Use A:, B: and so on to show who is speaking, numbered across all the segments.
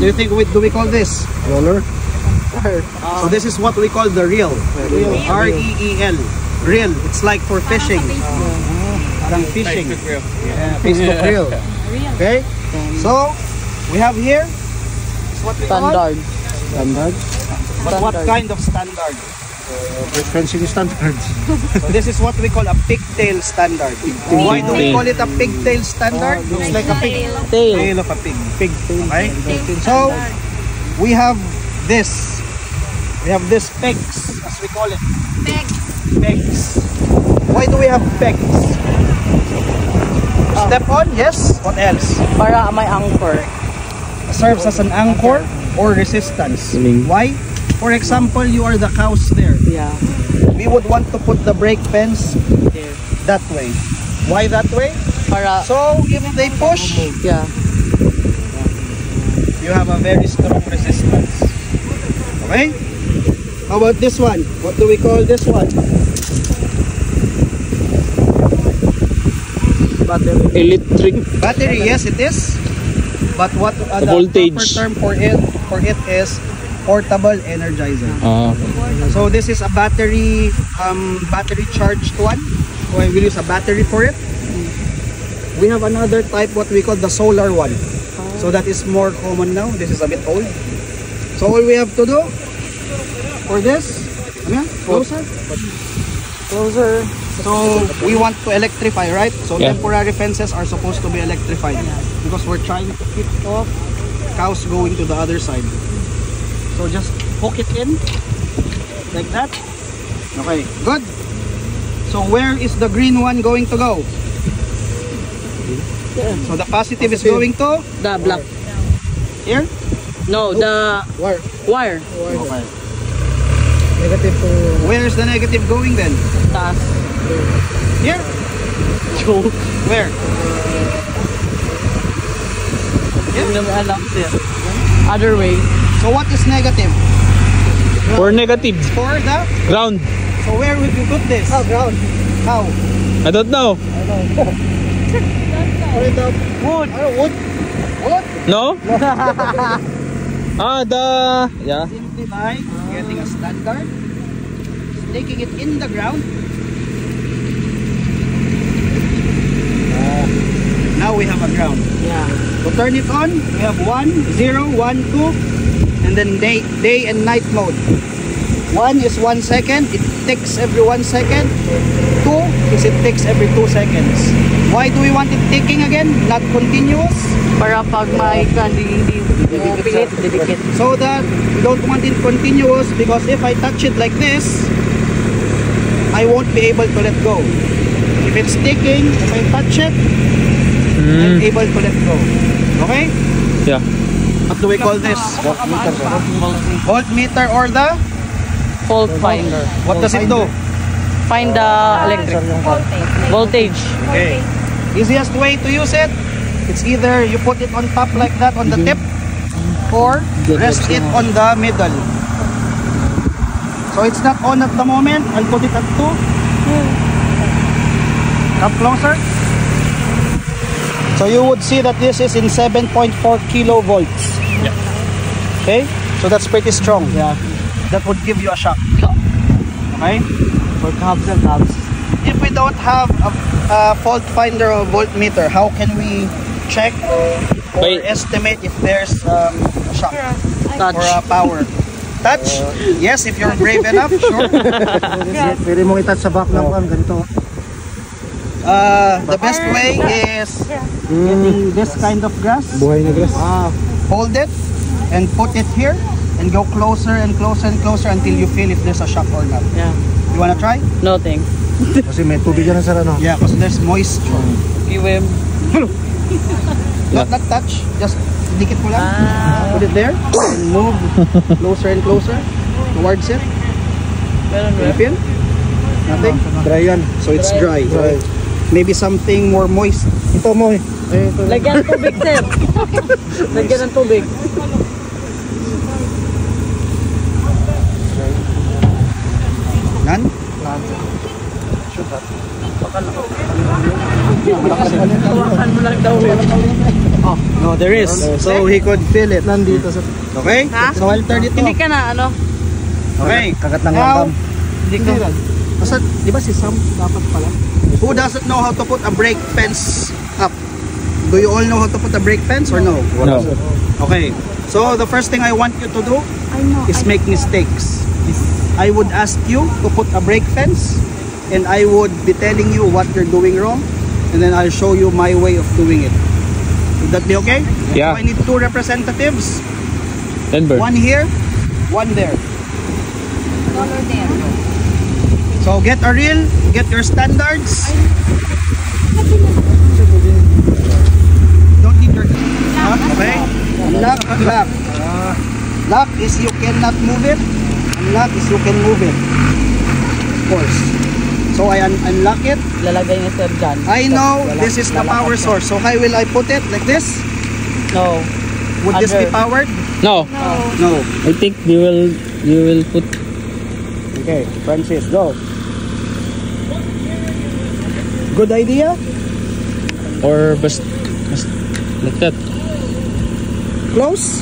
A: do you think do we call this?
B: Roller.
A: So this is what we call the reel. R-E-E-L. Reel. It's like for fishing. Parang fishing. Yeah, Facebook reel. Okay. So we have here is what we call
B: Standard.
A: But what kind of standard?
B: Fencing standards.
A: So this is what we call a pigtail standard. Why do we call it a pigtail standard? Looks like a pig. Tail of a pig. Pigtail. Okay. So we have this. We have this pegs, as we call it. Pegs. Why do we have pegs? Step on, yes. What else?
C: Para may anchor.
A: Serves as an anchor or resistance. Why? For example, you are the cows there.
C: Yeah.
A: We would want to put the brake fence that way. Why that way?
C: Para
A: so if they push,
C: yeah,
A: you have a very strong resistance. Okay? How about this one? What do we call this one?
C: battery.
D: Electric.
A: Battery, yes it is. But what the
D: voltage
A: proper term for it is portable energizer.
D: Ah.
A: So this is a battery charged one. So I will use a battery for it. We have another type, what we call the solar one. So that is more common now. This is a bit old. So all we have to do for this, closer. So we want to electrify, right? So temporary fences are supposed to be electrified because we're trying to keep off cows going to the other side. So just hook it in like that. Okay, good. So where is the green one going to go? So the positive is going to
C: the black.
A: Here?
C: No, the wire.
A: Okay.
B: Negative to...
A: Where is the negative going then?
C: Taas.
A: Here? Where?
C: Other way.
A: So what is negative?
D: For negative.
A: For the
D: Ground.
A: So where would you put this?
B: ground.
A: How?
D: I don't know.
A: Wood. Wood. Wood?
D: No? Yeah.
A: Simply by getting a standard, sticking it in the ground. Now we have a ground.
C: Yeah.
A: To turn it on, we have 1, 0, 1, 2, and then day and night mode. 1 is 1 second, it ticks every 1 second. 2 is it ticks every 2 seconds. Why do we want it ticking again, not continuous?
C: Para pag may hindi pilit, didikit.
A: So that we don't want it continuous, because if I touch it like this, I won't be able to let go. If it's ticking, if I touch it, I'm able to let go. Okay?
D: Yeah.
A: What do we call this? Voltmeter or the?
C: Fault finder.
A: What does it do?
C: Find the electric voltage.
A: Okay. Easiest way to use it, it's either you put it on top like that on the tip, or rest it on the middle. So it's not on at the moment. I'll put it at 2. Come closer. So you would see that this is in 7.4 kilovolts.
D: Yeah.
A: Okay, so that's pretty strong.
C: Yeah.
A: That would give you a shock. Okay.
C: For cabs and cabs.
A: If we don't have a fault finder or voltmeter, how can we check or estimate if there's a shock or a power? Touch? Yes, if you're brave enough, sure.
B: Pwede mong itouch sa back ng ganito.
A: The best way is getting this kind of grass.
B: Buhay na grass.
A: Hold it and put it here and go closer and closer and closer until you feel if there's a shock or not.
C: Yeah.
A: You wanna try?
C: No thanks.
B: Kasi may tubig yan sa ano.
A: Yeah, because there's moisture.
C: Give him.
A: Not touch, just dikit mo lang. Put it there and move closer and closer towards it. Feel? Nothing?
B: Dry yan.
A: So it's dry. Maybe something more moist.
B: Ito mo eh.
C: Lagyan ng tubig, sir. Lagyan ng tubig.
A: None?
C: Hawakan mo lang daw.
A: No, there is. So he could feel it.
B: Nandito sa...
A: Okay?
C: Ha?
A: So I'll turn it
C: Hindi
A: off.
C: ka na, ano?
A: Okay.
B: Kagat ng
A: Now,
B: langgam.
C: Hindi ka.
B: Basta, di ba si Sam dapat pala?
A: who doesn't know how to put a brake fence up? Do you all know how to put a brake fence or no?
D: No.
A: Okay. So the first thing I want you to do is make mistakes. I would ask you to put a brake fence and I would be telling you what you're doing wrong and then I'll show you my way of doing it. Would that be okay?
D: Yeah.
A: So I need 2 representatives.
D: Denver.
A: One here, one there. So get a reel, get your standards. Don't need your okay? Lock, lock. Lock is you cannot move it. Unlock is you can move it. Of course. So I unlock it.
C: Lalagay niya sir dyan.
A: I know this is the power source. So how will I put it? Like this?
C: No.
A: Would this be
C: Under.
A: powered?
D: No.
A: No.
D: I think you will put.
A: Okay, Francis, go. Good idea?
D: Or bust like that.
A: Close?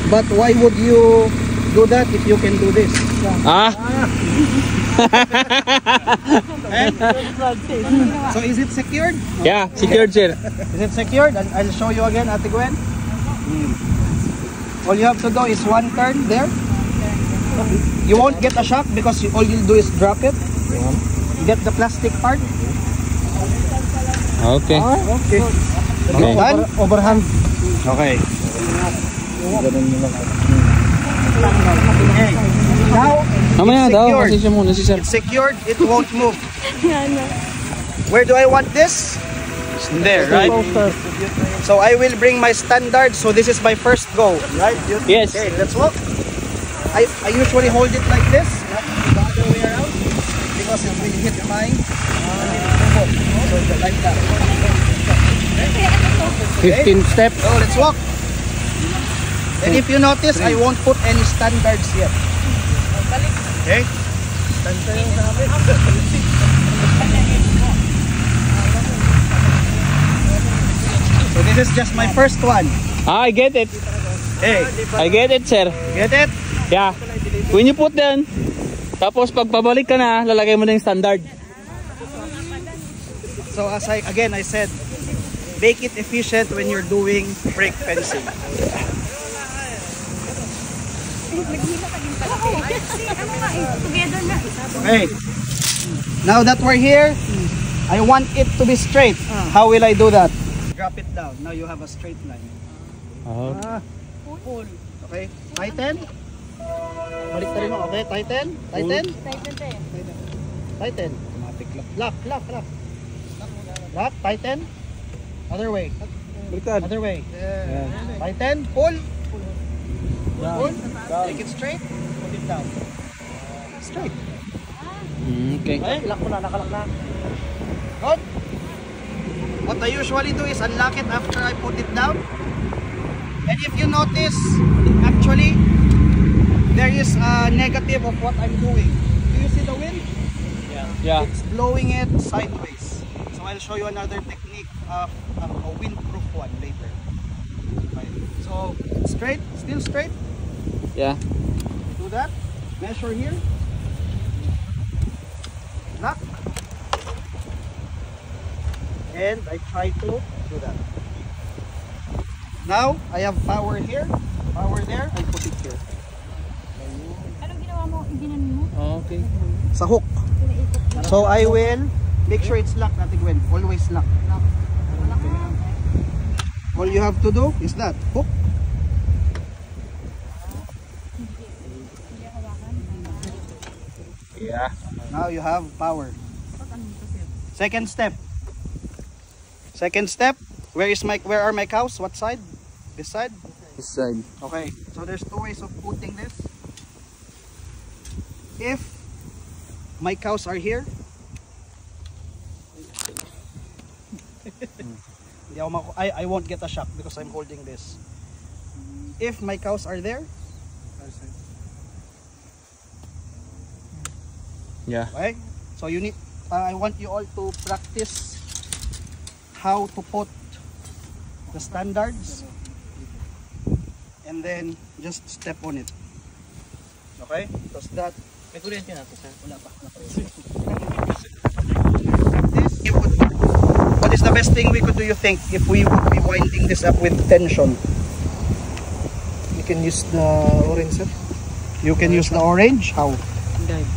A: But why would you do that if you can do this?
D: Ah.
A: Eh? So is it secured?
D: Yeah. Secured, sir.
A: Is it secured? I'll show you again, Ate Gwen. All you have to do is one turn there. You won't get a shock because all you'll do is drop it. Get the plastic part.
D: Okay.
A: Okay.
D: Okay.
A: Done?
B: Overhand.
A: Okay.
B: Ganun nyo lang.
A: Okay. Now,
D: Mamaya
A: it's
D: daw.
A: secured.
D: Kasi siya muna si sir.
A: It's secured. It won't move. Where do I want this? There, right? So I will bring my standard. So this is my first go, right?
D: Yes.
A: Okay, let's walk. I usually hold it like this, not the other way around, because it will hit my so like that.
B: 15 steps.
A: So let's walk. And if you notice, I won't put any standards yet. Okay? So this is just my first one.
D: Ah, I get it.
A: Okay,
D: I get it, sir.
A: get it?
D: Yeah. When you put down, tapos pag pabalik ka na, lalagay mo na yung standard.
A: So as I said, make it efficient when you're doing brake fencing. Okay. Now that we're here, I want it to be straight. How will I do that? Drop it down. Now you have a straight line.
D: Oh.
A: Okay. Tighten. Balik tayo mo. Okay. Tighten. Tighten. Tighten. Automatic lock. Lock. Lock. Lock. Lock. Tighten. Other way. Other way. Tighten. Pull. Pull. Take it straight. Put it down. Straight.
D: Okay.
A: Okay.
B: Lock mo na, nakalak na.
A: Good. What I usually do is unlock it after I put it down. And if you notice, actually, there is a negative of what I'm doing. Do you see the wind?
D: Yeah.
A: It's blowing it sideways. So I'll show you another technique of a windproof one later. Okay. So straight, still straight.
D: Yeah.
A: Do that. Measure here. Lock. And I try to do that. Now I have power here, power there. I put it here.
E: Anong ginawa mo? Ginanon mo?
D: Okay.
A: Sa hook. So I will make sure it's locked, Ate Gwen. Always lock. All you have to do is that hook.
D: Yeah.
A: Now you have power. Second step. Second step. Where are my cows? What side? This side?
D: This side.
A: Okay. So there's 2 ways of putting this. If my cows are here, I won't get a shock because I'm holding this. If my cows are there,
D: Yeah.
A: okay? So you need I want you all to practice how to put the standards and then just step on it. Okay? Because that
C: May kuryente na ito, sir. Wala pa.
A: this you would, what is the best thing we could do, you think, if we would be winding this up with tension?
B: You can use the orange, sir.
A: You can use the orange. How?
C: Guide.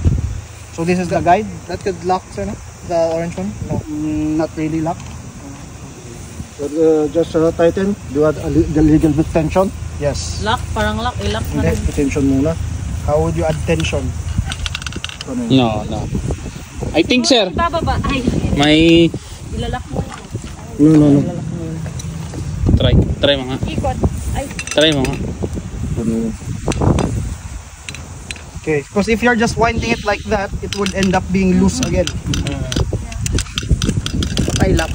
A: So this is the guide.
B: That could lock, sir, no? The orange one? No.
A: Not really lock.
B: Just tighten. Do a little bit tension.
A: Yes.
C: Lock, parang lock. I-lock na rin.
B: Tension muna.
A: How would you add tension?
D: No. I think, sir,
E: Bababa. Ay,
D: may...
E: ilalak mo.
B: No.
D: Try mo nga.
E: Ikot. Ay,
D: Try mo nga.
A: Okay. Because if you're just winding it like that, it would end up being loose again.
C: I lock.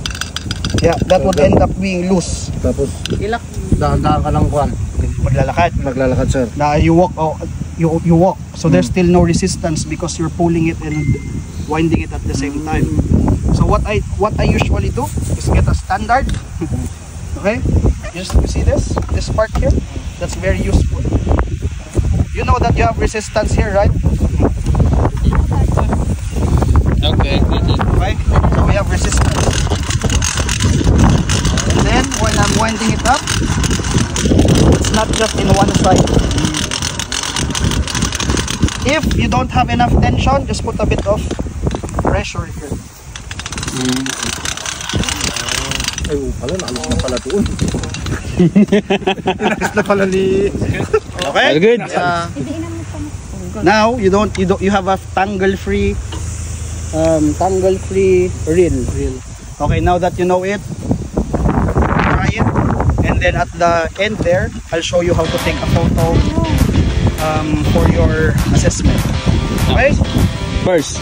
A: Yeah, that would end up being loose.
B: Tapos,
C: I-lock.
B: dahan-dahan ka lang kuhan.
A: Maglalakad.
B: Naglalakad, sir.
A: Na you walk. You walk. So there's still no resistance because you're pulling it and winding it at the same time. So what I usually do is get a standard. Okay? You see this part here? That's very useful. You know that you have resistance here, right?
D: Okay.
A: Okay? So we have resistance. And then when I'm winding it up, it's not just in one side. If you don't have enough tension, just put a bit of pressure here.
B: Ay, pala, naalis na pala doon. Naalis na pala ni...
A: Okay?
D: Very good.
A: Now you have a tangle free reel. Okay, now that you know it, try it, and then at the end there, I'll show you how to take a photo for your assessment. Okay?
D: First.